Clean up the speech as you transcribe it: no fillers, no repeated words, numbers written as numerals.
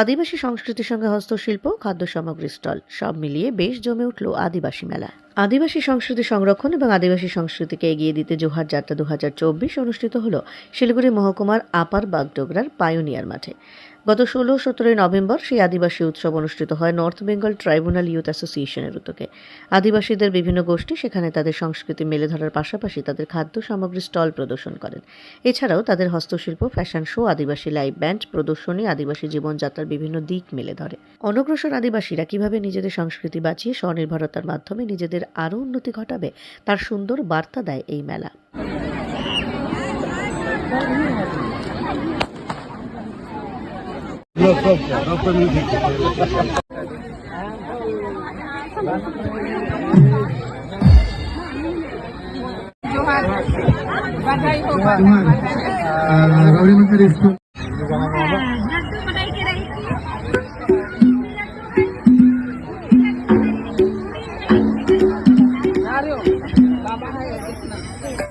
আদিবাসী সংস্কৃতির সঙ্গে হস্তশিল্প, খাদ্য সামগ্রীর স্টল সব মিলিয়ে বেশ জমে উঠল আদিবাসী মেলা। আদিবাসী সংস্কৃতি সংরক্ষণ এবং আদিবাসী সংস্কৃতিকে এগিয়ে দিতে জোহার যাত্রা 2024 অনুষ্ঠিত হল শিলিগুড়ি মহকুমার আপার বাগডোগরার পায়োনিয়ার মাঠে। গত 16-17 নভেম্বর সেই আদিবাসী উৎসব অনুষ্ঠিত হয় নর্থ বেঙ্গল ট্রাইব্যুনাল ইউথ অ্যাসোসিয়েশনের উদ্যোগে। আদিবাসীদের বিভিন্ন গোষ্ঠী সেখানে তাদের সংস্কৃতি মেলে ধরার পাশাপাশি তাদের খাদ্য সামগ্রীর স্টল প্রদর্শন করেন। এছাড়াও তাদের হস্তশিল্প, ফ্যাশন শো, আদিবাসী লাইভ ব্যান্ড প্রদর্শনী আদিবাসী জীবনযাত্রার বিভিন্ন দিক মেলে ধরে। অনগ্রসর আদিবাসীরা কিভাবে নিজেদের সংস্কৃতি বাঁচিয়ে স্বনির্ভরতার মাধ্যমে নিজেদের আরও উন্নতি ঘটাবে তার সুন্দর বার্তা দেয় এই মেলা। जोहार